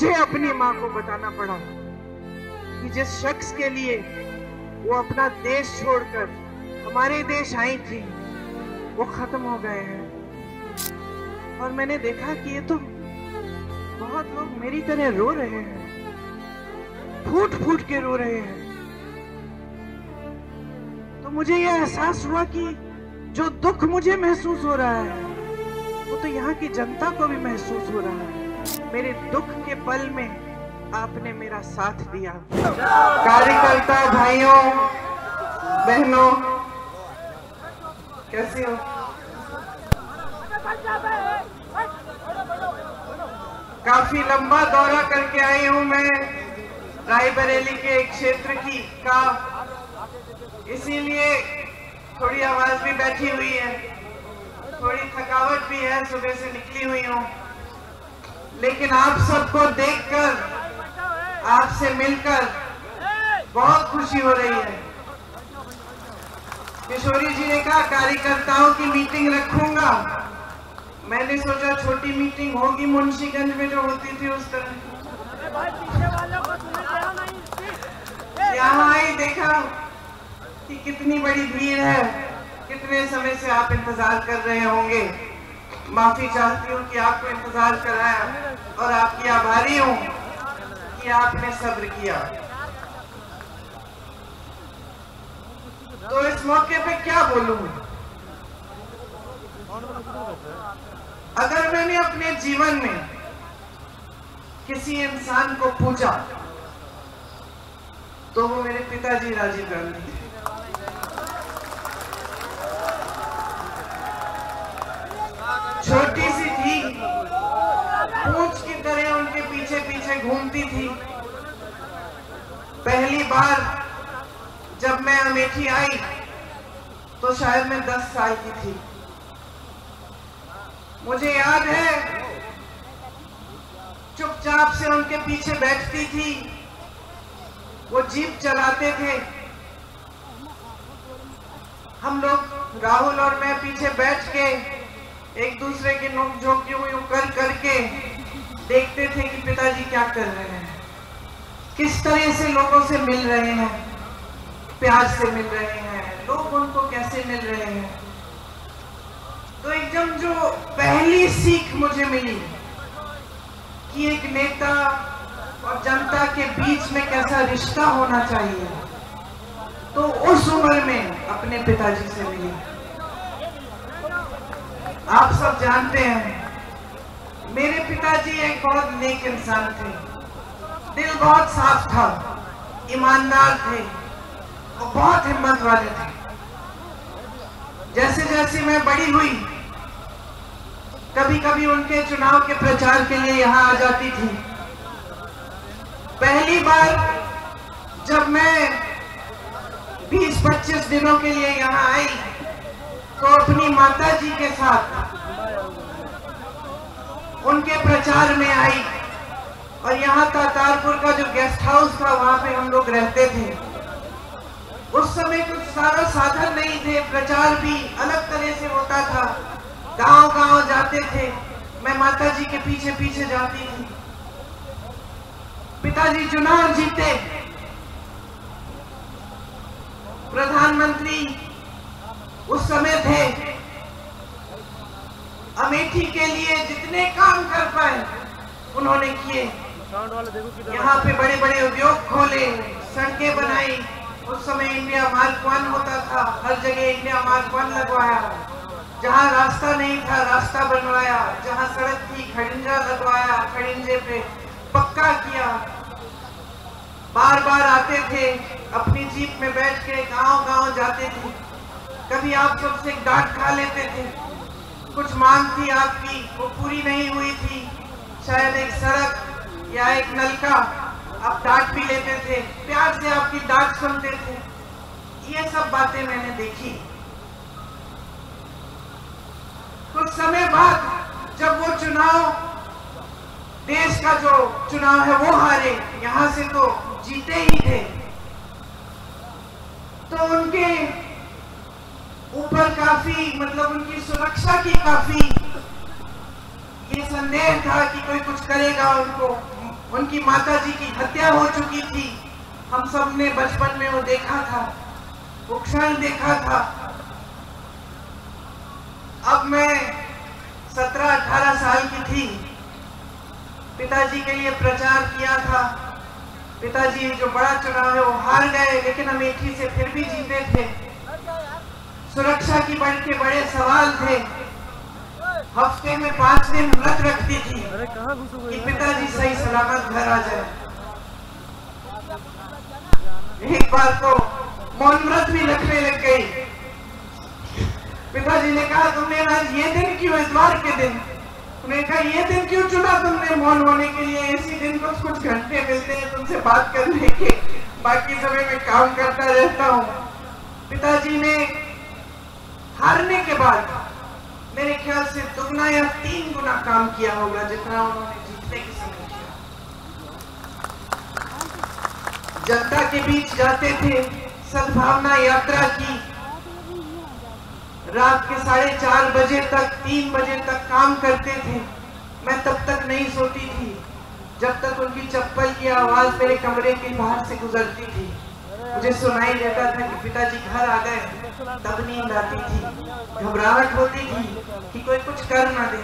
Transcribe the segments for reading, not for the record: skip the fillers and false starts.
मुझे अपनी माँ को बताना पड़ा कि जिस शख्स के लिए वो अपना देश छोड़कर हमारे देश आई थी वो खत्म हो गए हैं। और मैंने देखा कि ये तो बहुत लोग मेरी तरह रो रहे हैं, फूट फूट के रो रहे हैं। तो मुझे ये एहसास हुआ कि जो दुख मुझे महसूस हो रहा है वो तो यहाँ की जनता को भी महसूस हो रहा है। मेरे दुख के पल में आपने मेरा साथ दिया। कार्यकर्ता भाइयों बहनों, कैसे हो? काफी लंबा दौरा करके आई हूं मैं रायबरेली के एक क्षेत्र का, इसीलिए थोड़ी आवाज भी बैठी हुई है, थोड़ी थकावट भी है, सुबह से निकली हुई हूं। लेकिन आप सबको देखकर, आपसे मिलकर बहुत खुशी हो रही है। किशोरी जी ने कहा कार्यकर्ताओं की मीटिंग रखूंगा। मैंने सोचा छोटी मीटिंग होगी मुंशीगंज में जो होती थी उस तरह। यहाँ आई, देखा कि कितनी बड़ी भीड़ है, कितने समय से आप इंतजार कर रहे होंगे। माफी चाहती हूँ कि आपको इंतजार कराया और आपकी आभारी हूँ कि आपने सब्र किया। तो इस मौके पे क्या बोलूं? अगर मैंने अपने जीवन में किसी इंसान को पूछा तो वो मेरे पिताजी राजीव गांधी थे। छोटी सी थी, पूंछ की तरह उनके पीछे पीछे घूमती थी। पहली बार जब मैं अमेठी आई तो शायद मैं 10 साल की थी। मुझे याद है चुपचाप से उनके पीछे बैठती थी, वो जीप चलाते थे। हम लोग, राहुल और मैं, पीछे बैठ के एक दूसरे के नोक-झोंक यूं कर करके देखते थे कि पिताजी क्या कर रहे हैं, किस तरह से लोगों से मिल रहे हैं, प्यार से मिल रहे हैं, लोग उनको कैसे मिल रहे हैं। तो एकदम जो पहली सीख मुझे मिली कि एक नेता और जनता के बीच में कैसा रिश्ता होना चाहिए, तो उस उम्र में अपने पिताजी से मिली। आप सब जानते हैं मेरे पिताजी एक बहुत नेक इंसान थे, दिल बहुत साफ था, ईमानदार थे और बहुत हिम्मत वाले थे। जैसे जैसे मैं बड़ी हुई, कभी कभी उनके चुनाव के प्रचार के लिए यहाँ आ जाती थी। पहली बार जब मैं 20-25 दिनों के लिए यहाँ आई तो अपनी माता जी के साथ उनके प्रचार में आई और यहाँ तारपुर का जो गेस्ट हाउस था वहां पे हम लोग रहते थे। उस समय कुछ सारा साधन नहीं थे, प्रचार भी अलग तरह से होता था, गांव गांव जाते थे, मैं माता जी के पीछे पीछे जाती थी। पिताजी चुनाव जीते, प्रधानमंत्री उस समय थे। अमेठी के लिए जितने काम कर पाए उन्होंने किए। यहाँ पे बड़े बड़े उद्योग खोले, सड़कें बनाई। उस समय इंडिया मार्क 1 होता था, हर जगह इंडिया मार्क 1 लगवाया। जहाँ रास्ता नहीं था रास्ता बनवाया, जहाँ सड़क थी खड़िंजा लगवाया, खड़िंजे पे पक्का किया। बार बार आते थे, अपनी जीप में बैठ के गांव गांव जाते थे। कभी आप सबसे डांट खा लेते थे, कुछ मांग थी आपकी, वो पूरी नहीं हुई थी, शायद एक सड़क या एक नलका, आप डांट भी लेते थे, प्यार से आपकी डांट सुनते थे। ये सब बातें मैंने देखी। कुछ समय बाद जब वो चुनाव, देश का जो चुनाव है वो हारे, यहां से तो जीते ही थे, तो उनके ऊपर काफी, मतलब उनकी सुरक्षा की काफी ये संदेह था कि कोई कुछ करेगा, उनको उनकी माताजी की हत्या हो चुकी थी। हम सब ने बचपन में वो देखा था, वो क्षण देखा था। अब मैं 17-18 साल की थी। पिताजी के लिए प्रचार किया था। पिताजी जो बड़ा चुनाव है वो हार गए, लेकिन अमेठी से फिर भी जीते थे। सुरक्षा की बड़े सवाल थे। हफ्ते में 5 दिन व्रत रखती थी कि पिताजी सही सलामत घर आ जाए। एक बार तो मौन व्रत भी रखने लग गई। पिताजी ने कहा, तुमने आज ये दिन क्यों, इतवार के दिन? उन्होंने कहा, ये दिन क्यों चुना तुमने मौन होने के लिए? इसी दिन कुछ घंटे मिलते हैं तुमसे बात करने के, बाकी समय में काम करता रहता हूँ। पिताजी ने हारने के बाद मेरे ख्याल से 2 या 3 गुना काम किया होगा जितना उन्होंने जीतने के समय किया। जनता के बीच जाते थे, सद्भावना यात्रा की। रात के 4:30 बजे तक, 3 बजे तक काम करते थे। मैं तब तक नहीं सोती थी जब तक उनकी चप्पल की आवाज मेरे कमरे के बाहर से गुजरती थी। मुझे सुनाई देता था कि पिताजी घर आ गए, तब नींद आती थी। घबराहट होती थी कि कोई कुछ कर ना दे।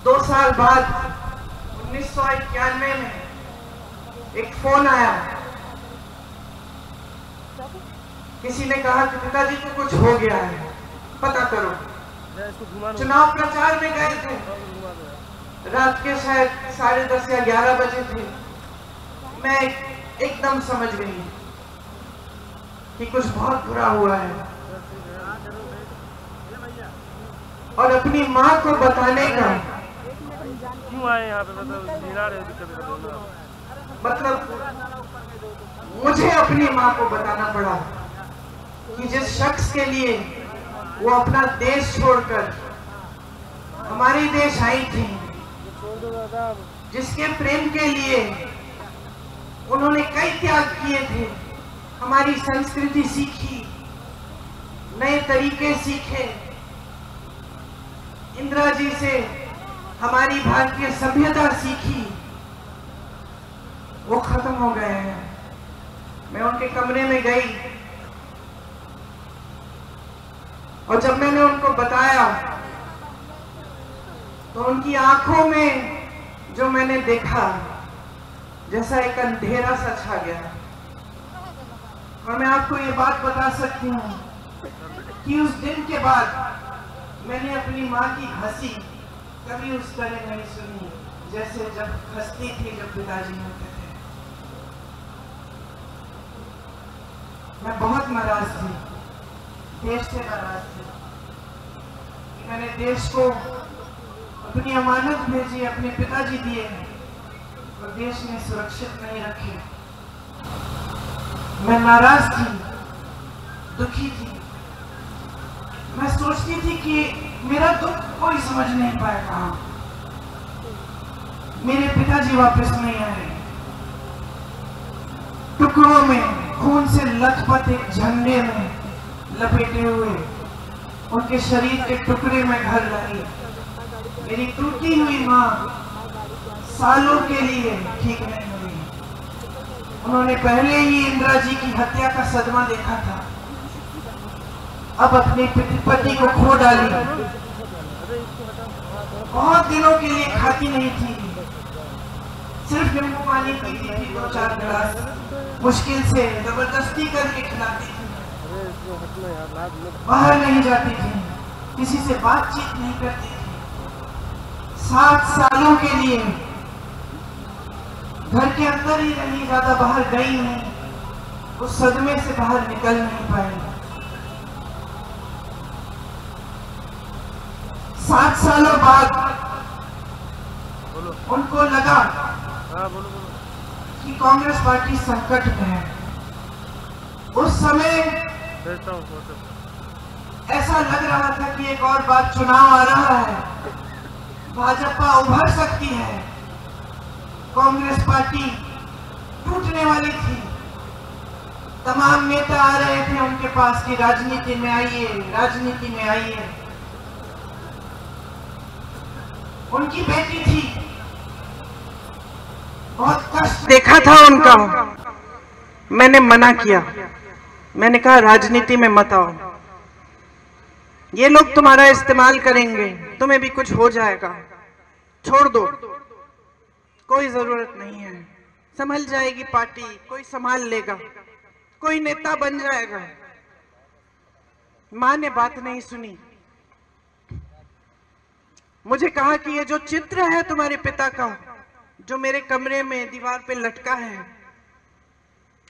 2 साल बाद 1991 में एक फोन आया। किसी ने कहा कि पिताजी को कुछ हो गया है, पता करो। चुनाव प्रचार में गए थे। रात के शायद 10:30 या 11 बजे थे। मैं एकदम समझ गई कि कुछ बहुत बुरा हुआ है, और अपनी माँ को बताने का क्यों आए यहाँ पे? मतलब मुझे अपनी माँ को बताना पड़ा कि जिस शख्स के लिए वो अपना देश छोड़कर हमारे देश आई थी, जिसके प्रेम के लिए उन्होंने कई त्याग किए थे, हमारी संस्कृति सीखी, नए तरीके सीखे, इंदिरा जी से हमारी भारतीय सभ्यता सीखी, वो खत्म हो गए हैं। मैं उनके कमरे में गई और जब मैंने उनको बताया तो उनकी आंखों में जो मैंने देखा, जैसा एक अंधेरा सा छा गया। और मैं आपको ये बात बता सकती हूँ कि उस दिन के बाद मैंने अपनी माँ की हंसी कभी उस तरह नहीं सुनी जैसे जब हंसती थी जब पिताजी होते थे। मैं बहुत नाराज थी, देश से नाराज थी। मैंने देश को अपनी अमानत भेजी, अपने पिताजी दिए और देश ने सुरक्षित नहीं रखे। मैं नाराज थी, दुखी थी। मैं सोचती थी कि मेरा दुख कोई समझ नहीं पाएगा। मेरे पिताजी वापस नहीं आए। टुकड़ों में, खून से लथपथ एक झंडे में लपेटे हुए उनके शरीर के टुकड़े में घर लाई। मेरी टूटी हुई माँ सालों के लिए ठीक नहीं हुई। उन्होंने पहले ही इंदिरा जी की हत्या का सदमा देखा था, अब अपने पति को खो डाली। बहुत दिनों के लिए खाती नहीं थी, सिर्फ नींबू पानी पीती थी, 2-4 गिलास मुश्किल से जबरदस्ती करके खिलाती थी। बाहर नहीं जाती थी, किसी से बातचीत नहीं करती थी। 7 सालों के लिए घर के अंदर ही रही, ज्यादा बाहर गई नहीं। उस सदमे से बाहर निकल नहीं पाई। 7 सालों बाद उनको लगा कि कांग्रेस पार्टी संकट में है। उस समय ऐसा लग रहा था कि एक और बार चुनाव आ रहा है, भाजपा उभर सकती है। कांग्रेस पार्टी टूटने वाली थी। तमाम नेता आ रहे थे उनके पास कि राजनीति में आइए, राजनीति में आइए। उनकी बेटी थी बहुत कष्ट देखा था उनका। मैंने मना किया, मैंने कहा राजनीति में मत आओ, ये लोग तुम्हारा इस्तेमाल करेंगे, तुम्हें भी कुछ हो जाएगा, छोड़ दो, कोई जरूरत नहीं है, संभल जाएगी पार्टी, कोई संभाल लेगा, कोई नेता बन जाएगा। मां ने बात नहीं सुनी, मुझे कहा कि ये जो चित्र है तुम्हारे पिता का, जो मेरे कमरे में दीवार पे लटका है,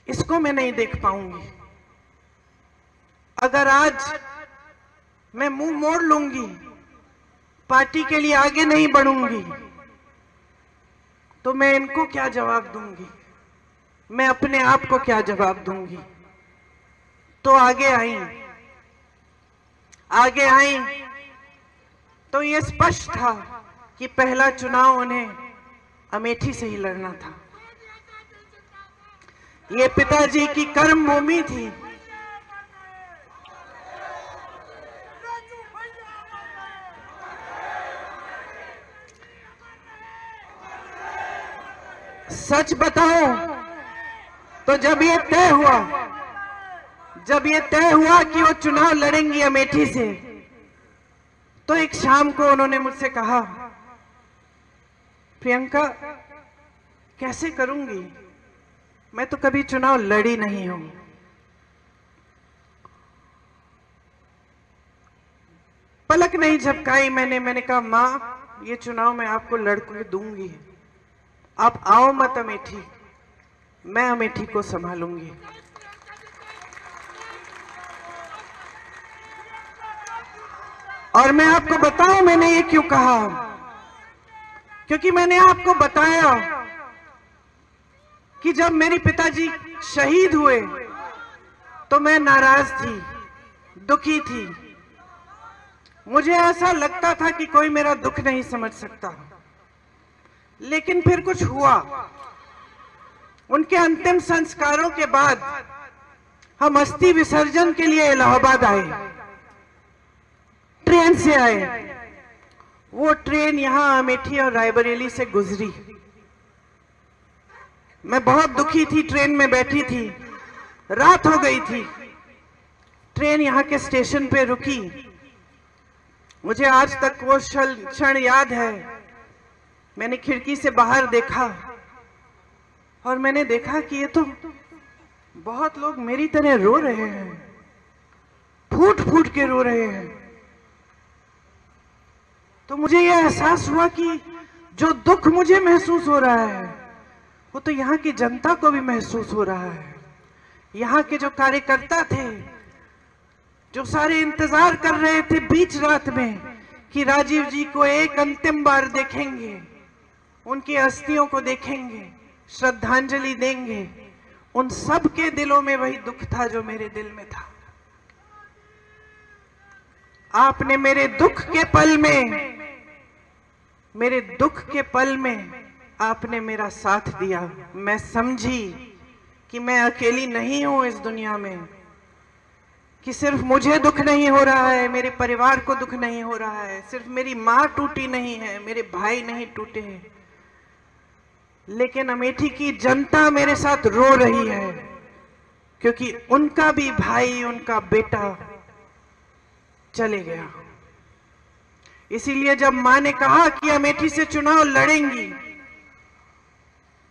इसको मैं नहीं देख पाऊंगी। अगर आज मैं मुंह मोड़ लूंगी, पार्टी के लिए आगे नहीं बढ़ूंगी, तो मैं इनको क्या जवाब दूंगी, मैं अपने आप को क्या जवाब दूंगी। तो आगे आई तो ये स्पष्ट था कि पहला चुनाव उन्हें अमेठी से ही लड़ना था। ये पिताजी की कर्म भूमि थी। सच बताओ तो जब ये तय हुआ कि वो चुनाव लड़ेंगी अमेठी से, तो एक शाम को उन्होंने मुझसे कहा, प्रियंका कैसे करूंगी, मैं तो कभी चुनाव लड़ी नहीं हूं। पलक नहीं झपकाई मैंने कहा मां, ये चुनाव मैं आपको लड़के दूंगी, आप आओ मत अमेठी, मैं अमेठी को संभालूंगी। और मैं आपको बताऊं मैंने ये क्यों कहा, क्योंकि मैंने आपको बताया कि जब मेरे पिताजी शहीद हुए तो मैं नाराज थी, दुखी थी। मुझे ऐसा लगता था कि कोई मेरा दुख नहीं समझ सकता। लेकिन फिर कुछ हुआ। उनके अंतिम संस्कारों के बाद हम अस्थि विसर्जन के लिए इलाहाबाद आए, ट्रेन से आए। वो ट्रेन यहां अमेठी और रायबरेली से गुजरी। मैं बहुत दुखी थी, ट्रेन में बैठी थी, रात हो गई थी। ट्रेन यहां के स्टेशन पे रुकी। मुझे आज तक वो क्षण याद है। मैंने खिड़की से बाहर देखा और मैंने देखा कि ये तो बहुत लोग मेरी तरह रो रहे हैं, फूट फूट के रो रहे हैं। तो मुझे यह एहसास हुआ कि जो दुख मुझे महसूस हो रहा है वो तो यहाँ की जनता को भी महसूस हो रहा है। यहाँ के जो कार्यकर्ता थे, जो सारे इंतजार कर रहे थे बीच रात में कि राजीव जी को एक अंतिम बार देखेंगे, उनकी अस्थियों को देखेंगे, श्रद्धांजलि देंगे, उन सब के दिलों में वही दुख था जो मेरे दिल में था। आपने मेरे दुख के पल में आपने मेरा साथ दिया। मैं समझी कि मैं अकेली नहीं हूं इस दुनिया में, कि सिर्फ मुझे दुख नहीं हो रहा है, मेरे परिवार को दुख नहीं हो रहा है, सिर्फ मेरी मां टूटी नहीं है, मेरे भाई नहीं टूटे हैं, लेकिन अमेठी की जनता मेरे साथ रो रही है, क्योंकि उनका भी भाई, उनका बेटा चले गया। इसीलिए जब मां ने कहा कि अमेठी से चुनाव लड़ेंगी,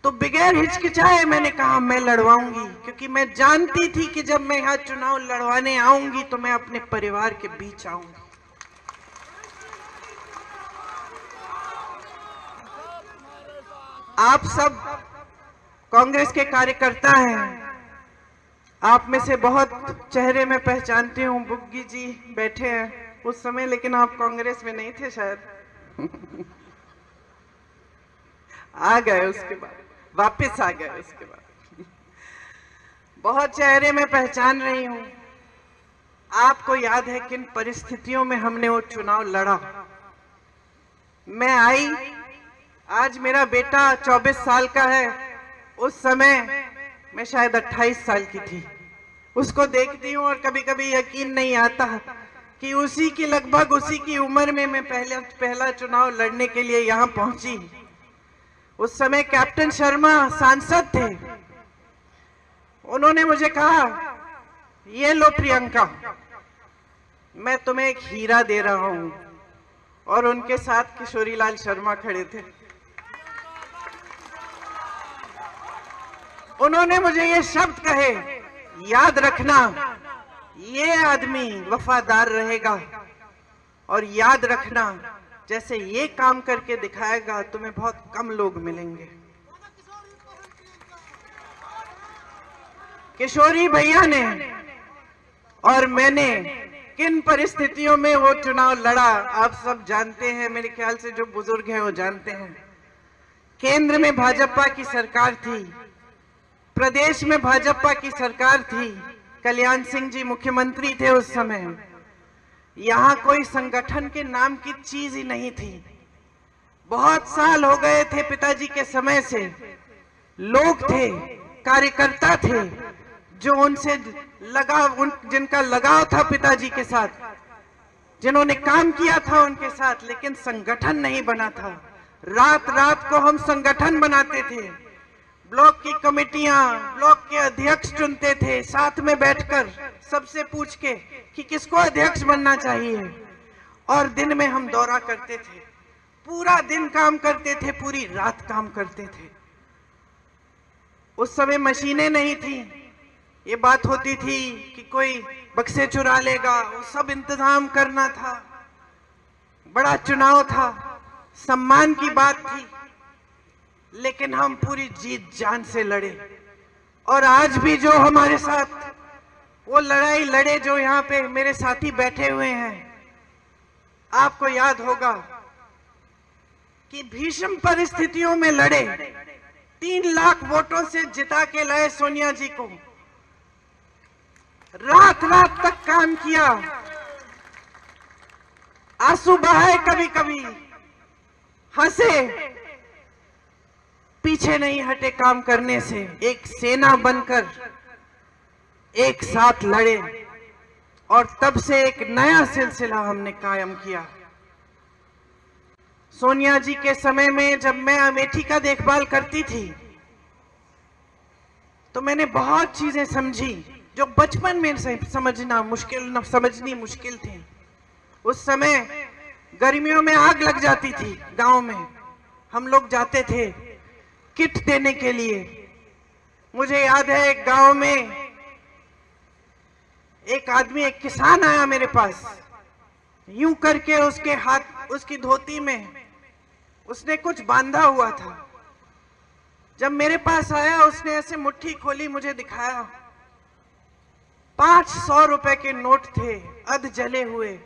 तो बगैर हिचकिचाए मैंने कहा मैं लड़वाऊंगी, क्योंकि मैं जानती थी कि जब मैं यहाँ चुनाव लड़वाने आऊंगी तो मैं अपने परिवार के बीच आऊंगी। आप सब कांग्रेस के कार्यकर्ता हैं, आप में से बहुत चेहरे में पहचानती हूँ। बुग्गी जी बैठे हैं उस समय, लेकिन आप कांग्रेस में नहीं थे शायद। आ गए उसके बाद, वापस आ गए उसके बाद। बहुत चेहरे में पहचान रही हूँ। आपको याद है किन परिस्थितियों में हमने वो चुनाव लड़ा। मैं आई, आज मेरा बेटा 24 साल का है, उस समय मैं शायद 28 साल की थी। उसको देखती हूँ और कभी कभी यकीन नहीं आता कि उसी की लगभग उसी की उम्र में मैं पहला चुनाव लड़ने के लिए यहाँ पहुंची। उस समय कैप्टन शर्मा सांसद थे। उन्होंने मुझे कहा, ये लो प्रियंका, मैं तुम्हें एक हीरा दे रहा हूं। और उनके साथ किशोरीलाल शर्मा खड़े थे। उन्होंने मुझे ये शब्द कहे, याद रखना ये आदमी वफादार रहेगा, और याद रखना जैसे ये काम करके दिखाएगा तुम्हें बहुत कम लोग मिलेंगे। किशोरी भैया ने और मैंने किन परिस्थितियों में वो चुनाव लड़ा आप सब जानते हैं। मेरे ख्याल से जो बुजुर्ग हैं वो जानते हैं। केंद्र में भाजपा की सरकार थी, प्रदेश में भाजपा की सरकार थी, कल्याण सिंह जी मुख्यमंत्री थे उस समय। यहाँ कोई संगठन के नाम की चीज ही नहीं थी। बहुत साल हो गए थे पिताजी के समय से। लोग थे, कार्यकर्ता थे जो उनसे जिनका लगाव था पिताजी के साथ, जिन्होंने काम किया था उनके साथ, लेकिन संगठन नहीं बना था। रात रात को हम संगठन बनाते थे, ब्लॉक की कमेटियां, ब्लॉक के अध्यक्ष चुनते थे, साथ में बैठकर सबसे पूछ के कि किसको अध्यक्ष बनना चाहिए। और दिन में हम दौरा करते थे, पूरा दिन काम करते थे, पूरी रात काम करते थे। उस समय मशीनें नहीं थी। ये बात होती थी कि कोई बक्से चुरा लेगा, वो सब इंतजाम करना था। बड़ा चुनाव था, सम्मान की बात थी, लेकिन हम पूरी जीत जान से लड़े। और आज भी जो हमारे साथ वो लड़ाई लड़े, जो यहाँ पे मेरे साथी बैठे हुए हैं, आपको याद होगा कि भीषण परिस्थितियों में लड़े, 3 लाख वोटों से जिता के लाए सोनिया जी को। रात रात तक काम किया, आंसू बहाए, कभी कभी हंसे, पीछे नहीं हटे काम करने से। एक सेना बनकर एक साथ लड़े, और तब से एक नया सिलसिला हमने कायम किया। सोनिया जी के समय में जब मैं अमेठी का देखभाल करती थी, तो मैंने बहुत चीजें समझी जो बचपन में समझनी मुश्किल थी। उस समय गर्मियों में आग लग जाती थी गांव में, हम लोग जाते थे किट देने के लिए। मुझे याद है एक गांव में एक आदमी, एक किसान आया मेरे पास, यूं करके उसके हाथ, उसकी धोती में उसने कुछ बांधा हुआ था। जब मेरे पास आया, उसने ऐसे मुट्ठी खोली, मुझे दिखाया। 500 रुपए के नोट थे, अध जले हुए,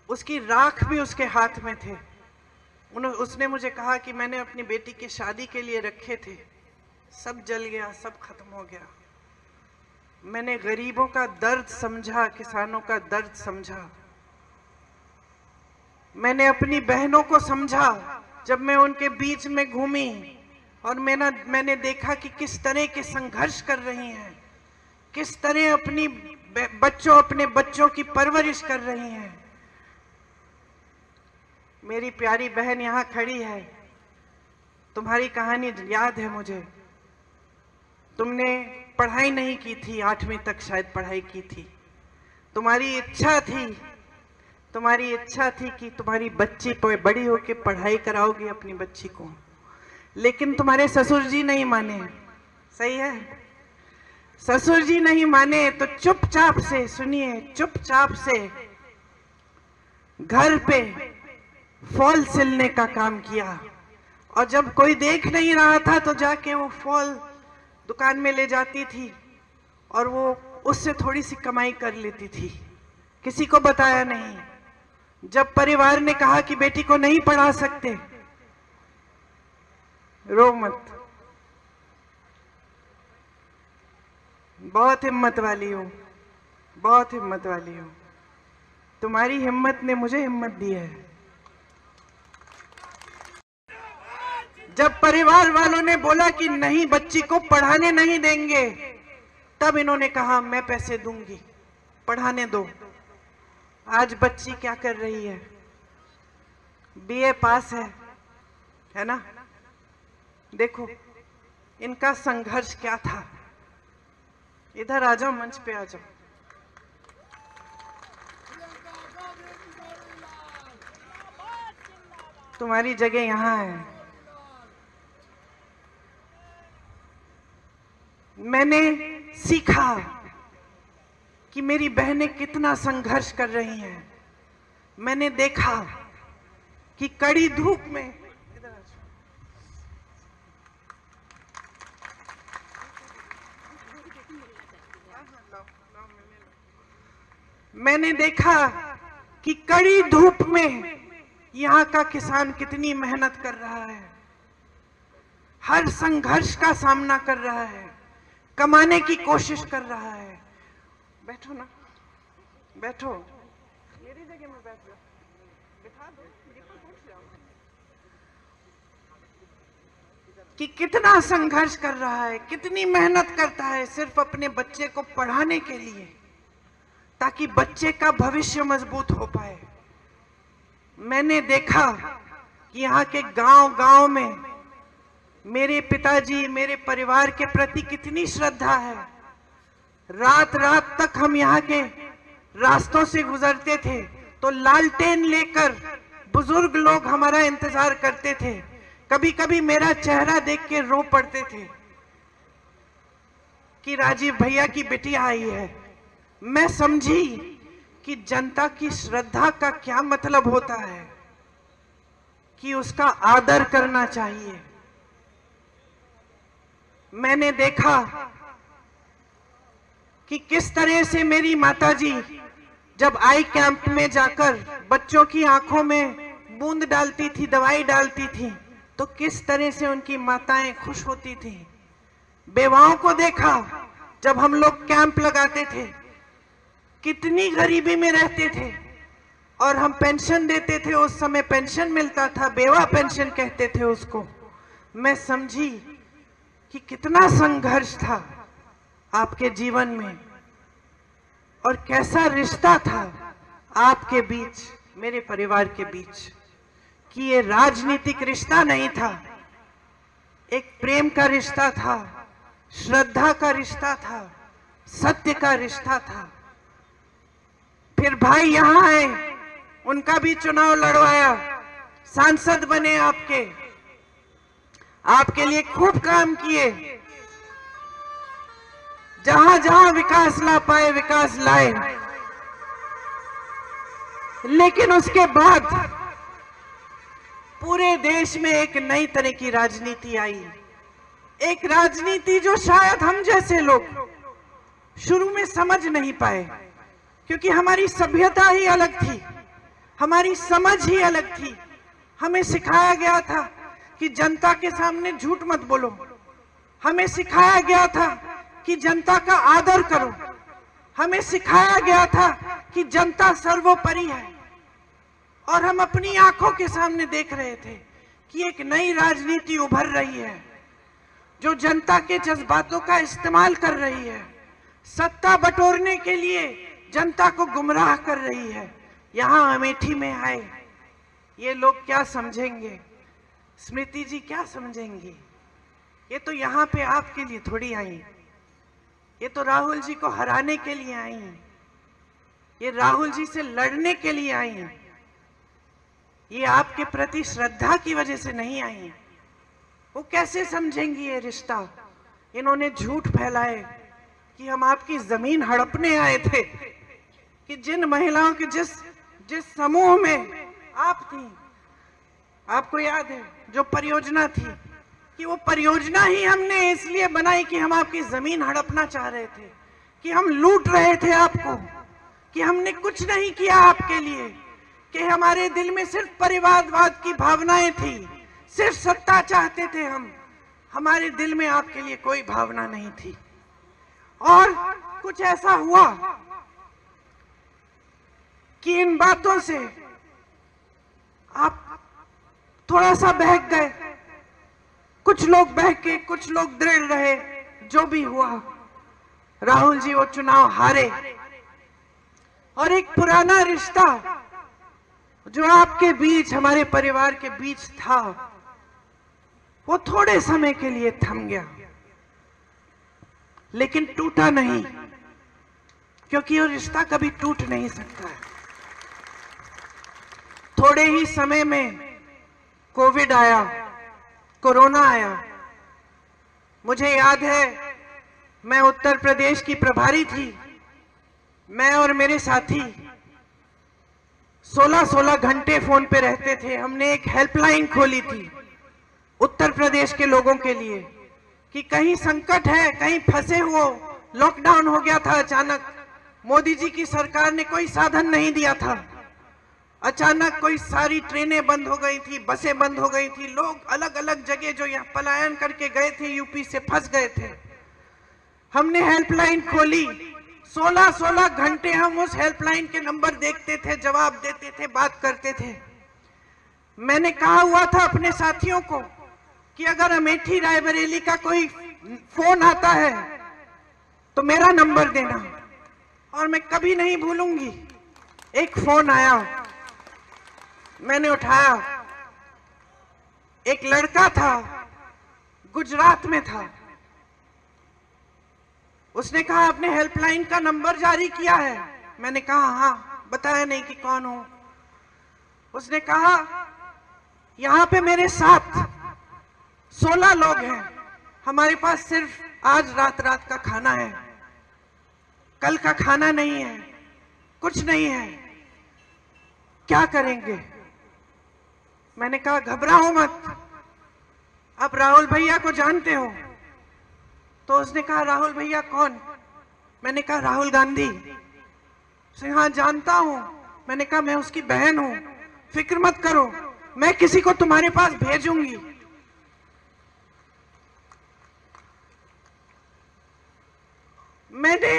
उसकी राख भी उसके हाथ में थे। उसने मुझे कहा कि मैंने अपनी बेटी की शादी के लिए रखे थे, सब जल गया, सब खत्म हो गया। मैंने गरीबों का दर्द समझा, किसानों का दर्द समझा। मैंने अपनी बहनों को समझा जब मैं उनके बीच में घूमी, और मैंने देखा कि किस तरह के संघर्ष कर रही हैं, किस तरह अपने बच्चों की परवरिश कर रही हैं। मेरी प्यारी बहन यहाँ खड़ी है, तुम्हारी कहानी याद है मुझे। तुमने पढ़ाई नहीं की थी, 8वीं तक शायद पढ़ाई की थी। तुम्हारी इच्छा थी कि तुम्हारी बच्ची बड़ी होकर पढ़ाई कराओगी अपनी बच्ची को, लेकिन तुम्हारे ससुर जी नहीं माने। सही है, ससुर जी नहीं माने तो चुपचाप से, सुनिए, चुपचाप से घर पे फॉल सिलने का काम किया। और जब कोई देख नहीं रहा था तो जाके वो फॉल दुकान में ले जाती थी, और वो उससे थोड़ी सी कमाई कर लेती थी। किसी को बताया नहीं। जब परिवार ने कहा कि बेटी को नहीं पढ़ा सकते, रो मत, बहुत हिम्मत वाली हो, बहुत हिम्मत वाली हो। तुम्हारी हिम्मत ने मुझे हिम्मत दी है। जब परिवार वालों ने बोला कि नहीं, बच्ची को पढ़ाने नहीं देंगे, तब इन्होंने कहा मैं पैसे दूंगी, पढ़ाने दो। आज बच्ची क्या कर रही है? BA पास है ना? देखो इनका संघर्ष क्या था। इधर आ जाओ, मंच पे आ जाओ। तुम्हारी जगह यहाँ है। मैंने सीखा कि मेरी बहनें कितना संघर्ष कर रही हैं। मैंने देखा कि कड़ी धूप में, मैंने देखा कि कड़ी धूप में यहाँ का किसान कितनी मेहनत कर रहा है, हर संघर्ष का सामना कर रहा है, कमाने की कोशिश कर रहा है। बैठो ना, बैठो, मेरी जगह में बैठ जाओ, बिठा दो, उठ जाओ। कि कितना संघर्ष कर रहा है, कितनी मेहनत करता है सिर्फ अपने बच्चे को पढ़ाने के लिए, ताकि बच्चे का भविष्य मजबूत हो पाए। मैंने देखा कि यहाँ के गांव-गांव में मेरे पिताजी, मेरे परिवार के प्रति कितनी श्रद्धा है। रात रात तक हम यहाँ के रास्तों से गुजरते थे तो लालटेन लेकर बुजुर्ग लोग हमारा इंतजार करते थे। कभी कभी मेरा चेहरा देख के रो पड़ते थे कि राजीव भैया की बिटिया आई है। मैं समझी कि जनता की श्रद्धा का क्या मतलब होता है, कि उसका आदर करना चाहिए। मैंने देखा कि किस तरह से मेरी माताजी जब आई कैंप में जाकर बच्चों की आंखों में बूंद डालती थी, दवाई डालती थी, तो किस तरह से उनकी माताएं खुश होती थी। बेवाओं को देखा जब हम लोग कैंप लगाते थे, कितनी गरीबी में रहते थे और हम पेंशन देते थे। उस समय पेंशन मिलता था, बेवा पेंशन कहते थे उसको। मैं समझी कि कितना संघर्ष था आपके जीवन में और कैसा रिश्ता था आपके बीच, मेरे परिवार के बीच, कि ये राजनीतिक रिश्ता नहीं था, एक प्रेम का रिश्ता था, श्रद्धा का रिश्ता था, सत्य का रिश्ता था। फिर भाई यहाँ आए, उनका भी चुनाव लड़वाया, सांसद बने, आपके लिए खूब काम किए, जहां जहां विकास ला पाए विकास लाए। लेकिन उसके बाद पूरे देश में एक नई तरह की राजनीति आई, एक राजनीति जो शायद हम जैसे लोग शुरू में समझ नहीं पाए, क्योंकि हमारी सभ्यता ही अलग थी, हमारी समझ ही अलग थी। हमें सिखाया गया था कि जनता के सामने झूठ मत बोलो, हमें सिखाया गया था कि जनता का आदर करो, हमें सिखाया गया था कि जनता सर्वोपरि है। और हम अपनी आंखों के सामने देख रहे थे कि एक नई राजनीति उभर रही है जो जनता के जज्बातों का इस्तेमाल कर रही है, सत्ता बटोरने के लिए जनता को गुमराह कर रही है। यहाँ अमेठी में आए ये लोग क्या समझेंगे, स्मृति जी क्या समझेंगी? ये तो यहाँ पे आपके लिए थोड़ी आई, ये तो राहुल जी को हराने के लिए आई हैं, ये राहुल जी से लड़ने के लिए आई हैं, ये आपके प्रति श्रद्धा की वजह से नहीं आई हैं। वो कैसे समझेंगी ये रिश्ता? इन्होंने झूठ फैलाए कि हम आपकी जमीन हड़पने आए थे, कि जिन महिलाओं के जिस समूह में आप थी, आपको याद है जो परियोजना थी, कि वो परियोजना ही हमने इसलिए बनाई कि हम आपकी जमीन हड़पना चाह रहे थे, कि हम लूट रहे थे आपको, कि हमने कुछ नहीं किया आपके लिए, कि हमारे दिल में सिर्फ परिवारवाद की भावनाएं थी, सिर्फ सत्ता चाहते थे हम, हमारे दिल में आपके लिए कोई भावना नहीं थी। और कुछ ऐसा हुआ कि इन बातों से आप थोड़ा सा बहक गए, कुछ लोग बहके, कुछ लोग दृढ़ रहे। जो भी हुआ, राहुल जी वो चुनाव हारे और एक पुराना रिश्ता जो आपके बीच, हमारे परिवार के बीच था, वो थोड़े समय के लिए थम गया, लेकिन टूटा नहीं, क्योंकि वो रिश्ता कभी टूट नहीं सकता है। थोड़े ही समय में कोविड आया, कोरोना आया। मुझे याद है, मैं उत्तर प्रदेश की प्रभारी थी। मैं और मेरे साथी 16-16 घंटे फोन पे रहते थे। हमने एक हेल्पलाइन खोली थी उत्तर प्रदेश के लोगों के लिए कि कहीं संकट है, कहीं फंसे हो। लॉकडाउन हो गया था अचानक, मोदी जी की सरकार ने कोई साधन नहीं दिया था। अचानक कोई सारी ट्रेनें बंद हो गई थी, बसें बंद हो गई थी। लोग अलग अलग जगह जो यहाँ पलायन करके गए थे, यूपी से फंस गए थे। हमने हेल्पलाइन खोली। 16-16 घंटे हम उस हेल्पलाइन के नंबर देखते थे, जवाब देते थे, बात करते थे। मैंने कहा हुआ था अपने साथियों को कि अगर अमेठी रायबरेली का कोई फोन आता है तो मेरा नंबर देना। और मैं कभी नहीं भूलूंगी, एक फोन आया, मैंने उठाया। एक लड़का था, गुजरात में था। उसने कहा आपने हेल्पलाइन का नंबर जारी किया है? मैंने कहा हाँ। बताया नहीं कि कौन हो। उसने कहा यहां पे मेरे साथ 16 लोग हैं, हमारे पास सिर्फ आज रात का खाना है, कल का खाना नहीं है, कुछ नहीं है, क्या करेंगे? मैंने कहा घबराओ मत, आप राहुल भैया को जानते हो? तो उसने कहा राहुल भैया कौन? मैंने कहा राहुल गांधी। उसने हाँ जानता हूं। मैंने कहा मैं उसकी बहन हूं, फिक्र मत करो, मैं किसी को तुम्हारे पास भेजूंगी। मैंने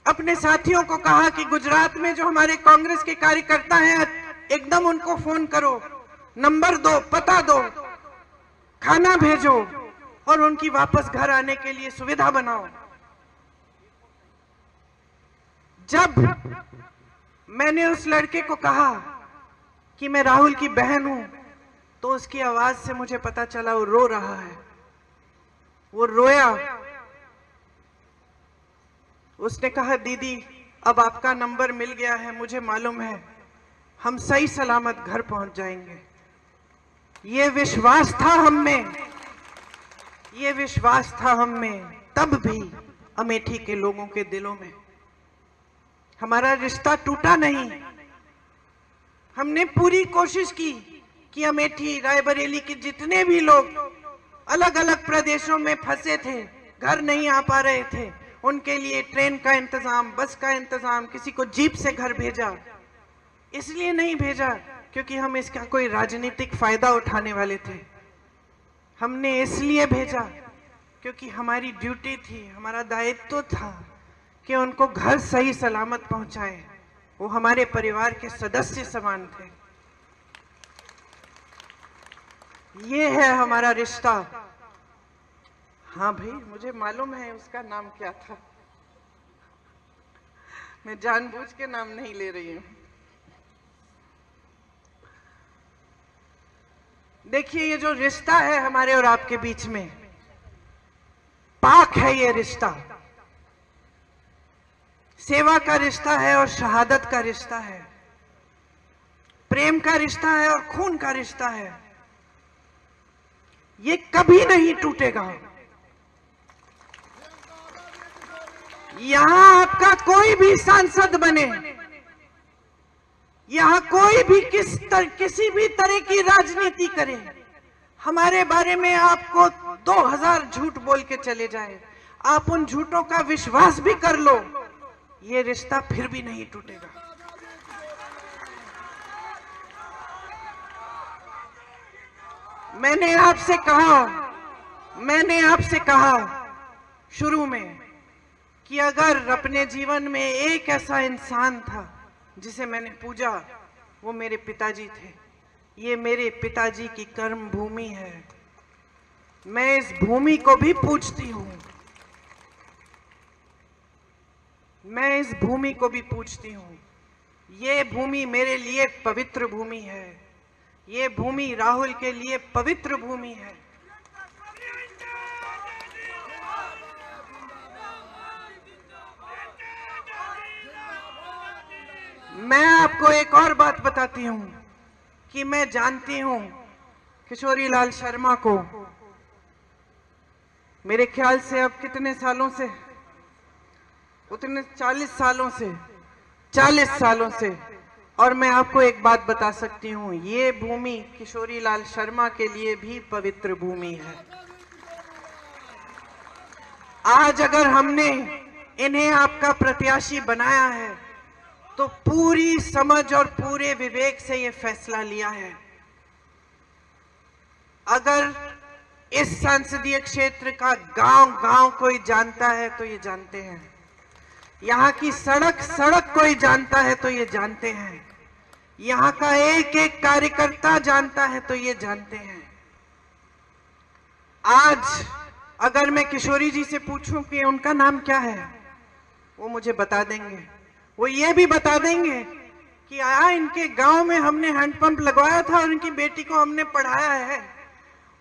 अपने साथियों को कहा कि गुजरात में जो हमारे कांग्रेस के कार्यकर्ता हैं, एकदम उनको फोन करो, नंबर दो, पता दो, खाना भेजो और उनकी वापस घर आने के लिए सुविधा बनाओ। जब मैंने उस लड़के को कहा कि मैं राहुल की बहन हूं, तो उसकी आवाज से मुझे पता चला वो रो रहा है। वो रोया। उसने कहा दीदी अब आपका नंबर मिल गया है, मुझे मालूम है हम सही सलामत घर पहुंच जाएंगे। ये विश्वास था हम में, ये विश्वास था हम में, तब भी अमेठी के लोगों के दिलों में। हमारा रिश्ता टूटा नहीं। हमने पूरी कोशिश की कि अमेठी रायबरेली के जितने भी लोग अलग अलग प्रदेशों में फंसे थे, घर नहीं आ पा रहे थे, उनके लिए ट्रेन का इंतजाम, बस का इंतजाम, किसी को जीप से घर भेजा। इसलिए नहीं भेजा क्योंकि हम इसका कोई राजनीतिक फायदा उठाने वाले थे। हमने इसलिए भेजा क्योंकि हमारी ड्यूटी थी, हमारा दायित्व था कि उनको घर सही सलामत पहुंचाए। वो हमारे परिवार के सदस्य समान थे। ये है हमारा रिश्ता। हाँ भाई, मुझे मालूम है उसका नाम क्या था, मैं जानबूझ के नाम नहीं ले रही हूं। देखिए ये जो रिश्ता है हमारे और आपके बीच में, पाक है ये रिश्ता। सेवा का रिश्ता है और शहादत का रिश्ता है, प्रेम का रिश्ता है और खून का रिश्ता है। ये कभी नहीं टूटेगा। यहां आपका कोई भी सांसद बने, यहां कोई भी किसी भी तरह की राजनीति करे, हमारे बारे में आपको 2000 झूठ बोल के चले जाए, आप उन झूठों का विश्वास भी कर लो, ये रिश्ता फिर भी नहीं टूटेगा। मैंने आपसे कहा शुरू में कि अगर अपने जीवन में एक ऐसा इंसान था जिसे मैंने पूजा, वो मेरे पिताजी थे। ये मेरे पिताजी की कर्म भूमि है। मैं इस भूमि को भी पूजती हूं, मैं इस भूमि को भी पूजती हूं। ये भूमि मेरे लिए पवित्र भूमि है। ये भूमि राहुल के लिए पवित्र भूमि है। मैं आपको एक और बात बताती हूं कि मैं जानती हूं किशोरी लाल शर्मा को, मेरे ख्याल से अब कितने सालों से, उतने 40 सालों से। और मैं आपको एक बात बता सकती हूं, ये भूमि किशोरी लाल शर्मा के लिए भी पवित्र भूमि है। आज अगर हमने इन्हें आपका प्रत्याशी बनाया है तो पूरी समझ और पूरे विवेक से ये फैसला लिया है। अगर इस संसदीय क्षेत्र का गांव-गांव कोई जानता है तो ये जानते हैं, यहाँ की सड़क कोई जानता है तो ये जानते हैं, यहाँ का एक एक कार्यकर्ता जानता है तो ये जानते हैं। आज अगर मैं किशोरी जी से पूछूं कि उनका नाम क्या है, वो मुझे बता देंगे। वो ये भी बता देंगे कि इनके गांव में हमने हैंडपंप लगवाया था और इनकी बेटी को हमने पढ़ाया है,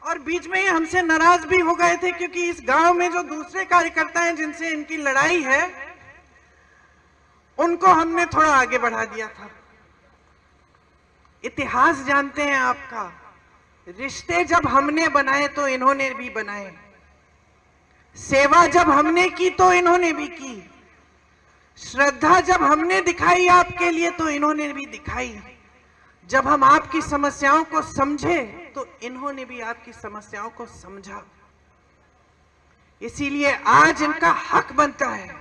और बीच में ये हमसे नाराज भी हो गए थे क्योंकि इस गांव में जो दूसरे कार्यकर्ता हैं जिनसे इनकी लड़ाई है, उनको हमने थोड़ा आगे बढ़ा दिया था। इतिहास जानते हैं आपका। रिश्ते जब हमने बनाए तो इन्होंने भी बनाए, सेवा जब हमने की तो इन्होंने भी की, श्रद्धा जब हमने दिखाई आपके लिए तो इन्होंने भी दिखाई, जब हम आपकी समस्याओं को समझे तो इन्होंने भी आपकी समस्याओं को समझा। इसीलिए आज इनका हक बनता है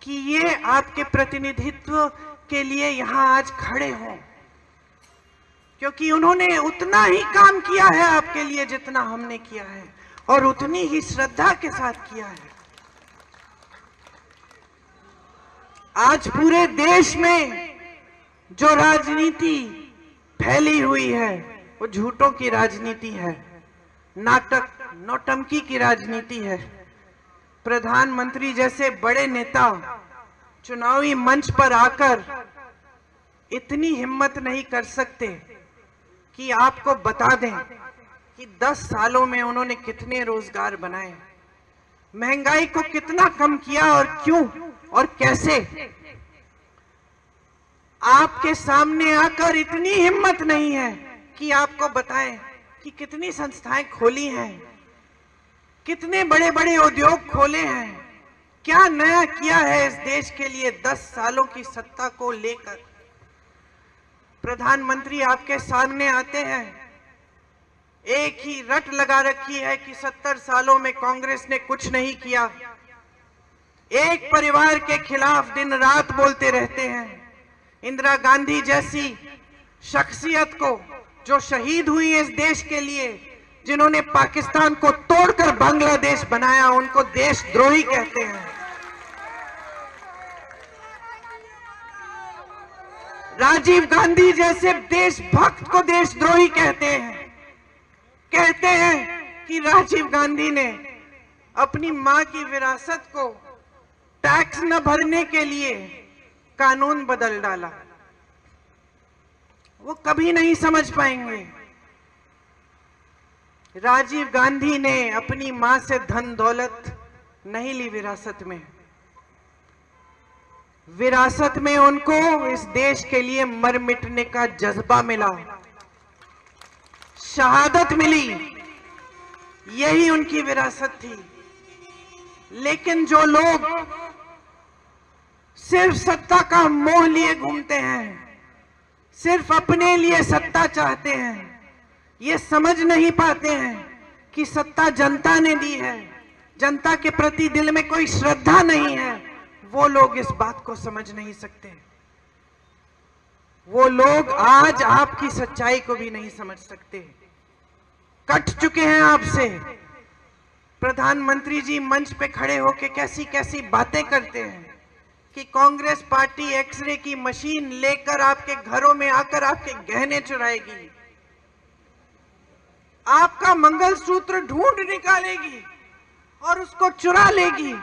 कि ये आपके प्रतिनिधित्व के लिए यहां आज खड़े हों, क्योंकि उन्होंने उतना ही काम किया है आपके लिए जितना हमने किया है, और उतनी ही श्रद्धा के साथ किया है। आज पूरे देश में जो राजनीति फैली हुई है वो झूठों की राजनीति है, नाटक नौटंकी की राजनीति है। प्रधानमंत्री जैसे बड़े नेता चुनावी मंच पर आकर इतनी हिम्मत नहीं कर सकते कि आपको बता दें कि 10 सालों में उन्होंने कितने रोजगार बनाए, महंगाई को कितना कम किया और क्यों और कैसे। आपके सामने आकर इतनी हिम्मत नहीं है कि आपको बताएं कि कितनी संस्थाएं खोली हैं, कितने बड़े बड़े उद्योग खोले हैं, क्या नया किया है इस देश के लिए 10 सालों की सत्ता को लेकर। प्रधानमंत्री आपके सामने आते हैं, एक ही रट लगा रखी है कि 70 सालों में कांग्रेस ने कुछ नहीं किया, एक परिवार के खिलाफ दिन रात बोलते रहते हैं। इंदिरा गांधी जैसी शख्सियत को जो शहीद हुई है इस देश के लिए, जिन्होंने पाकिस्तान को तोड़कर बांग्लादेश बनाया, उनको देशद्रोही कहते हैं। राजीव गांधी जैसे देशभक्त को देशद्रोही कहते हैं। कहते हैं कि राजीव गांधी ने अपनी मां की विरासत को टैक्स न भरने के लिए कानून बदल डाला। वो कभी नहीं समझ पाएंगे। राजीव गांधी ने अपनी मां से धन दौलत नहीं ली विरासत में, विरासत में उनको इस देश के लिए मर मिटने का जज्बा मिला, शहादत मिली, यही उनकी विरासत थी। लेकिन जो लोग सिर्फ सत्ता का मोह लिए घूमते हैं, सिर्फ अपने लिए सत्ता चाहते हैं, ये समझ नहीं पाते हैं कि सत्ता जनता ने दी है, जनता के प्रति दिल में कोई श्रद्धा नहीं है, वो लोग इस बात को समझ नहीं सकते। वो लोग आज आपकी सच्चाई को भी नहीं समझ सकते, कट चुके हैं आपसे। प्रधानमंत्री जी मंच पे खड़े होकर कैसी कैसी बातें करते हैं कि कांग्रेस पार्टी एक्सरे की मशीन लेकर आपके घरों में आकर आपके गहने चुराएगी, आपका मंगलसूत्र ढूंढ निकालेगी और उसको चुरा लेगी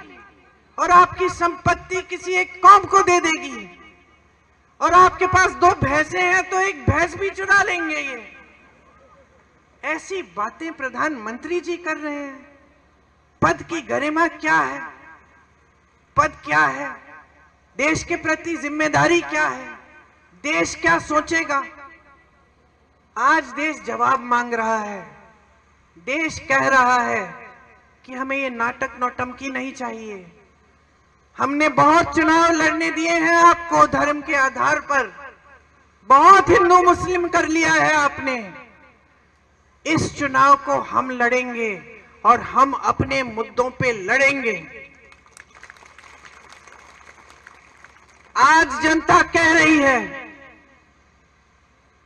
और आपकी संपत्ति किसी एक कौम को दे देगी। और आपके पास 2 भैंसे हैं तो एक भैंस भी चुरा लेंगे। ये ऐसी बातें प्रधानमंत्री जी कर रहे हैं। पद की गरिमा क्या है? पद क्या है? देश के प्रति जिम्मेदारी क्या है? देश क्या सोचेगा? आज देश जवाब मांग रहा है। देश कह रहा है कि हमें ये नाटक नौटंकी नहीं चाहिए। हमने बहुत चुनाव लड़ने दिए हैं आपको धर्म के आधार पर, बहुत हिंदू मुस्लिम कर लिया है आपने। इस चुनाव को हम लड़ेंगे और हम अपने मुद्दों पे लड़ेंगे। आज जनता कह रही है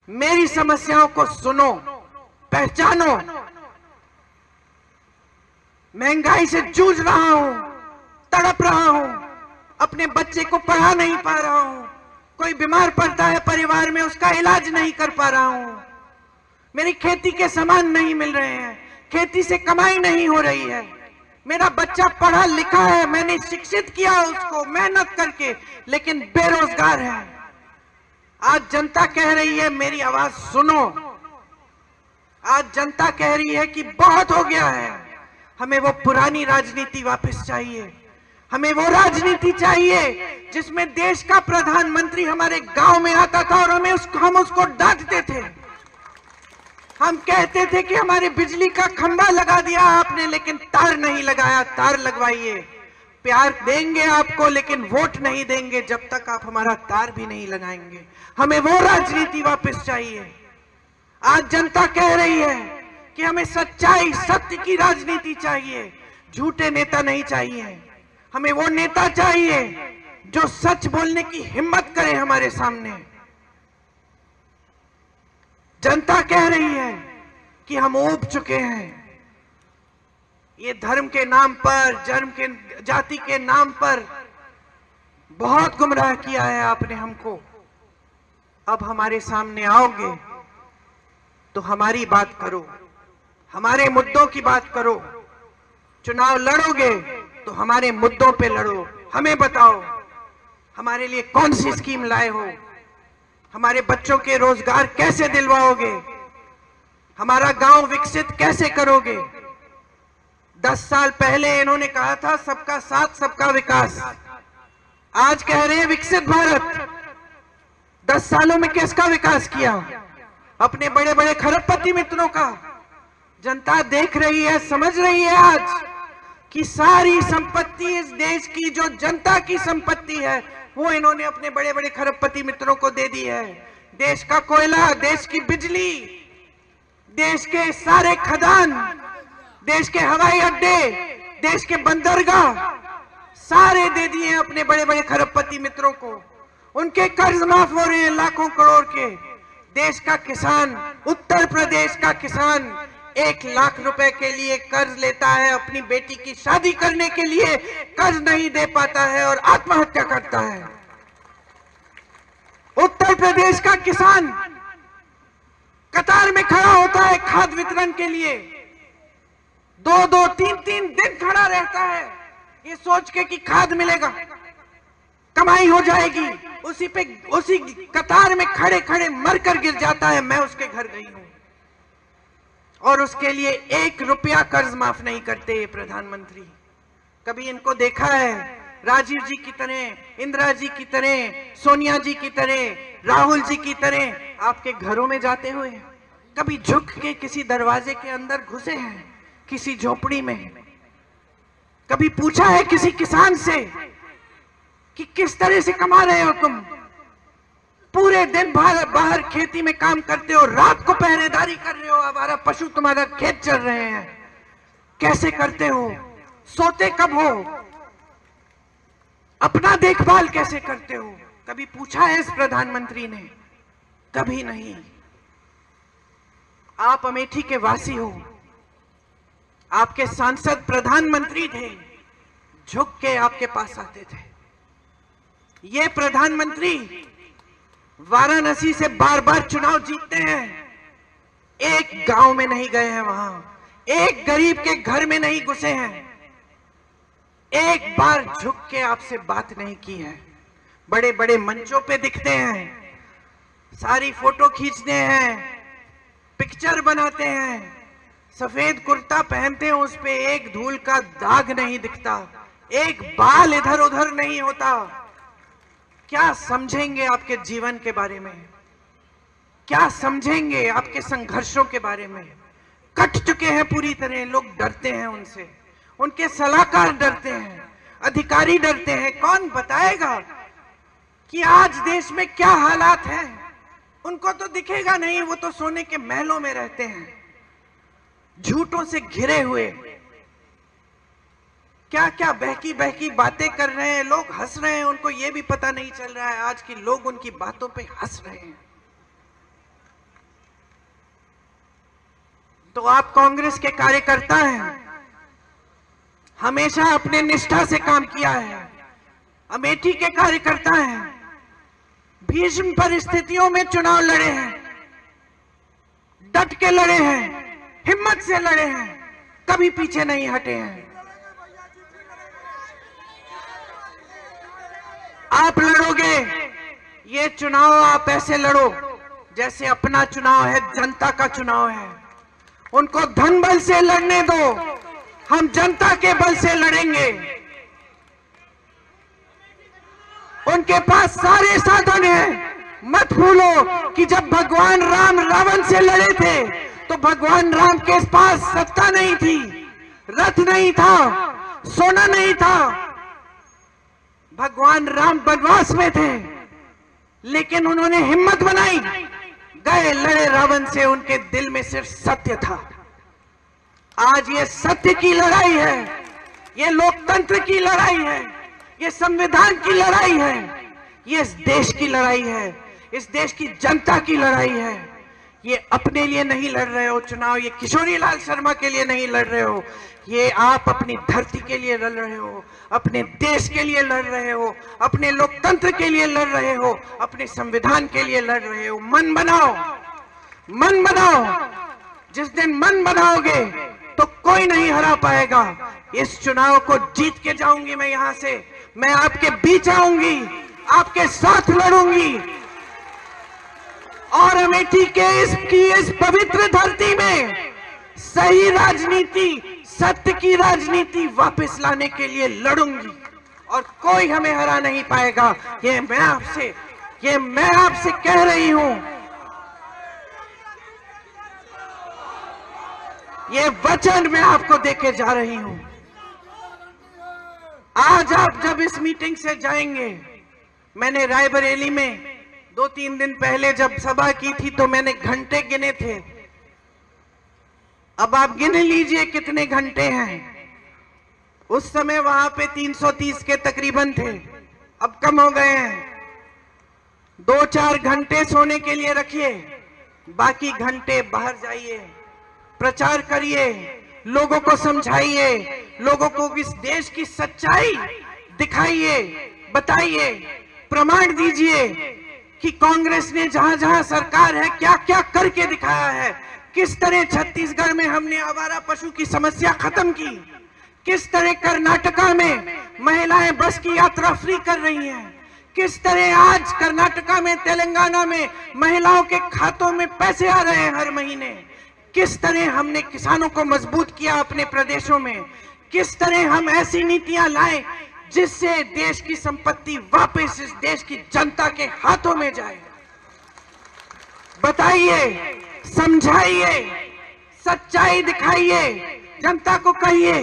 मेरी समस्याओं को सुनो, पहचानो। महंगाई से जूझ रहा हूं, तड़प रहा हूं, अपने बच्चे को पढ़ा नहीं पा रहा हूं, कोई बीमार पड़ता है परिवार में उसका इलाज नहीं कर पा रहा हूं, मेरी खेती के सामान नहीं मिल रहे हैं, खेती से कमाई नहीं हो रही है, मेरा बच्चा पढ़ा लिखा है, मैंने शिक्षित किया उसको मेहनत करके, लेकिन बेरोजगार है। आज जनता कह रही है मेरी आवाज सुनो। आज जनता कह रही है कि बहुत हो गया है, हमें वो पुरानी राजनीति वापस चाहिए। हमें वो राजनीति चाहिए जिसमें देश का प्रधानमंत्री हमारे गांव में आता था और हम उसको डांटते थे। हम कहते थे कि हमारे बिजली का खंभा लगा दिया आपने, लेकिन तार नहीं लगाया, तार लगवाइए। प्यार देंगे आपको लेकिन वोट नहीं देंगे जब तक आप हमारा तार भी नहीं लगाएंगे। हमें वो राजनीति वापस चाहिए। आज जनता कह रही है कि हमें सच्चाई, सत्य की राजनीति चाहिए, झूठे नेता नहीं चाहिए। हमें वो नेता चाहिए जो सच बोलने की हिम्मत करे हमारे सामने। जनता कह रही है कि हम ऊब चुके हैं। ये धर्म के नाम पर, जाति के नाम पर बहुत गुमराह किया है आपने हमको। अब हमारे सामने आओगे तो हमारी बात करो, हमारे मुद्दों की बात करो। चुनाव लड़ोगे तो हमारे मुद्दों पे लड़ो। हमें बताओ हमारे लिए कौन सी स्कीम लाए हो, हमारे बच्चों के रोजगार कैसे दिलवाओगे, हमारा गांव विकसित कैसे करोगे। 10 साल पहले इन्होंने कहा था सबका साथ सबका विकास, आज कह रहे हैं विकसित भारत। 10 सालों में किसका विकास किया? अपने बड़े बड़े खरबपति मित्रों का। जनता देख रही है, समझ रही है आज कि सारी संपत्ति इस देश की जो जनता की संपत्ति है वो इन्होंने अपने बड़े बड़े खरबपति मित्रों को दे दी है। देश का कोयला, देश की बिजली, देश के सारे खदान, देश के हवाई अड्डे, देश के बंदरगाह सारे दे दिए अपने बड़े बड़े खरबपति मित्रों को। उनके कर्ज माफ हो रहे हैं लाखों करोड़ के। देश का किसान, उत्तर प्रदेश का किसान 1 लाख रुपए के लिए कर्ज लेता है, अपनी बेटी की शादी करने के लिए कर्ज नहीं दे पाता है और आत्महत्या करता है। उत्तर प्रदेश का किसान कतार में खड़ा होता है खाद वितरण के लिए, 2-2, 3-3 दिन खड़ा रहता है ये सोच के कि खाद मिलेगा, कमाई हो जाएगी। उसी कतार में खड़े खड़े मरकर गिर जाता है। मैं उसके घर गई हूं और उसके लिए 1 रुपया कर्ज माफ नहीं करते ये प्रधानमंत्री। कभी इनको देखा है राजीव जी की तरह, इंदिरा जी की तरह, सोनिया जी की तरह, राहुल जी की तरह आपके घरों में जाते हुए? कभी झुक के किसी दरवाजे के अंदर घुसे हैं, किसी झोपड़ी में? कभी पूछा है किसी किसान से कि किस तरह से कमा रहे हो तुम? पूरे दिन बाहर खेती में काम करते हो, रात को पहरेदारी कर रहे हो, आवारा पशु तुम्हारा खेत चल रहे हैं, कैसे करते हो? सोते कब हो? अपना देखभाल कैसे करते हो? कभी पूछा है इस प्रधानमंत्री ने? कभी नहीं। आप अमेठी के वासी हो, आपके सांसद प्रधानमंत्री थे, झुक के आपके पास आते थे। ये प्रधानमंत्री वाराणसी से बार बार चुनाव जीतते हैं, एक गांव में नहीं गए हैं, वहां एक गरीब के घर में नहीं घुसे हैं, एक बार झुक के आपसे बात नहीं की है। बड़े बड़े मंचों पे दिखते हैं, सारी फोटो खींचते हैं, पिक्चर बनाते हैं, सफेद कुर्ता पहनते हैं, उस पे एक धूल का दाग नहीं दिखता, एक बाल इधर उधर नहीं होता। क्या समझेंगे आपके जीवन के बारे में? क्या समझेंगे आपके संघर्षों के बारे में? कट चुके हैं पूरी तरह, लोग डरते हैं उनसे, उनके सलाहकार डरते हैं, अधिकारी डरते हैं। कौन बताएगा कि आज देश में क्या हालात हैं? उनको तो दिखेगा नहीं, वो तो सोने के महलों में रहते हैं, झूठों से घिरे हुए। क्या क्या बहकी बहकी बातें कर रहे हैं, लोग हंस रहे हैं, उनको ये भी पता नहीं चल रहा है आज की लोग उनकी बातों पे हंस रहे हैं। तो आप कांग्रेस के कार्यकर्ता हैं, हमेशा अपने निष्ठा से काम किया है। अमेठी के कार्यकर्ता हैं, भीषण परिस्थितियों में चुनाव लड़े हैं, डट के लड़े हैं, हिम्मत से लड़े हैं, कभी पीछे नहीं हटे हैं। आप लड़ोगे ये चुनाव, आप ऐसे लड़ो जैसे अपना चुनाव है, जनता का चुनाव है। उनको धन बल से लड़ने दो, हम जनता के बल से लड़ेंगे। उनके पास सारे साधन हैं। मत भूलो कि जब भगवान राम रावण से लड़े थे तो भगवान राम के पास सत्ता नहीं थी, रथ नहीं था, सोना नहीं था। भगवान राम वनवास में थे, लेकिन उन्होंने हिम्मत बनाई, गए लड़े रावण से। उनके दिल में सिर्फ सत्य था। आज ये सत्य की लड़ाई है, ये लोकतंत्र की लड़ाई है, ये संविधान की लड़ाई है, ये इस देश की लड़ाई है, इस देश की जनता की लड़ाई है। ये अपने लिए नहीं लड़ रहे हो चुनाव, ये किशोरी लाल शर्मा के लिए नहीं लड़ रहे हो, ये आप अपनी धरती के लिए लड़ रहे हो, अपने देश के लिए लड़ रहे हो, अपने लोकतंत्र के लिए लड़ रहे हो, अपने संविधान के लिए लड़ रहे हो। मन बनाओ, मन बनाओ। जिस दिन मन बनाओगे तो कोई नहीं हरा पाएगा। इस चुनाव को जीत के जाऊंगी मैं यहां से, मैं आपके बीच आऊंगी, आपके साथ लड़ूंगी और अमेठी के इस पवित्र धरती में सही राजनीति, सत्य की राजनीति वापस लाने के लिए लड़ूंगी और कोई हमें हरा नहीं पाएगा। ये मैं आपसे कह रही हूं, ये वचन मैं आपको देके जा रही हूं। आज आप जब इस मीटिंग से जाएंगे, मैंने रायबरेली में 2-3 दिन पहले जब सभा की थी तो मैंने घंटे गिने थे। अब आप गिन लीजिए कितने घंटे हैं। उस समय वहां पे 330 के तकरीबन थे, अब कम हो गए हैं। 2-4 घंटे सोने के लिए रखिए, बाकी घंटे बाहर जाइए, प्रचार करिए, लोगों को समझाइए, लोगों को इस देश की सच्चाई दिखाइए, बताइए, प्रमाण दीजिए कि कांग्रेस ने जहां जहां सरकार है क्या क्या करके दिखाया है। किस तरह छत्तीसगढ़ में हमने आवारा पशु की समस्या खत्म की, किस तरह कर्नाटका में महिलाएं बस की यात्रा फ्री कर रही हैं, किस तरह आज कर्नाटका में, तेलंगाना में महिलाओं के खातों में पैसे आ रहे हैं हर महीने, किस तरह हमने किसानों को मजबूत किया अपने प्रदेशों में, किस तरह हम ऐसी नीतियां लाए जिससे देश की संपत्ति वापस इस देश की जनता के हाथों में जाए। बताइए, समझाइए, सच्चाई दिखाइए, जनता को कहिए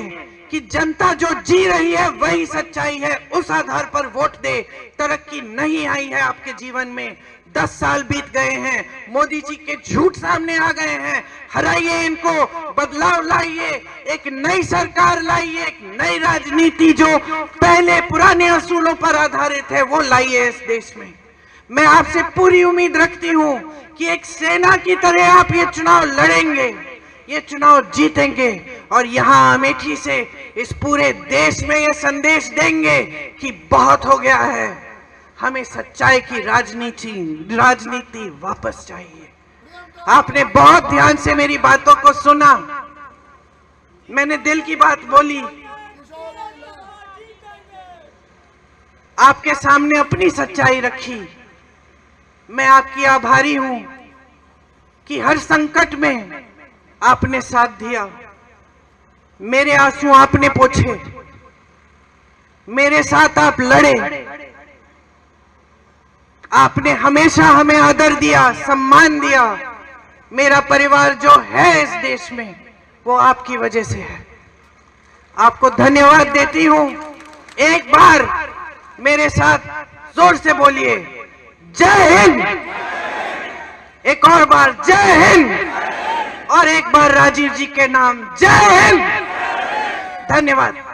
कि जनता जो जी रही है वही सच्चाई है, उस आधार पर वोट दे। तरक्की नहीं आई है आपके जीवन में, 10 साल बीत गए हैं, मोदी जी के झूठ सामने आ गए हैं, हराइए इनको, बदलाव लाइए, एक नई सरकार लाइए, एक नई राजनीति जो पहले पुराने असूलों पर आधारित है वो लाइए इस देश में। मैं आपसे पूरी उम्मीद रखती हूं कि एक सेना की तरह आप ये चुनाव लड़ेंगे, ये चुनाव जीतेंगे और यहाँ अमेठी से इस पूरे देश में ये संदेश देंगे कि बहुत हो गया है, हमें सच्चाई की राजनीति वापस चाहिए। आपने बहुत ध्यान से मेरी बातों को सुना, मैंने दिल की बात बोली। आपके सामने अपनी सच्चाई रखी। मैं आपकी आभारी हूं कि हर संकट में आपने साथ दिया। मेरे आंसू आपने पोंछे, मेरे साथ आप लड़े। आपने हमेशा हमें आदर दिया, सम्मान दिया। मेरा परिवार जो है इस देश में वो आपकी वजह से है। आपको धन्यवाद देती हूं। एक बार मेरे साथ जोर से बोलिए, जय हिंद। एक और बार जय हिंद, और एक बार राजीव जी के नाम जय हिंद। धन्यवाद।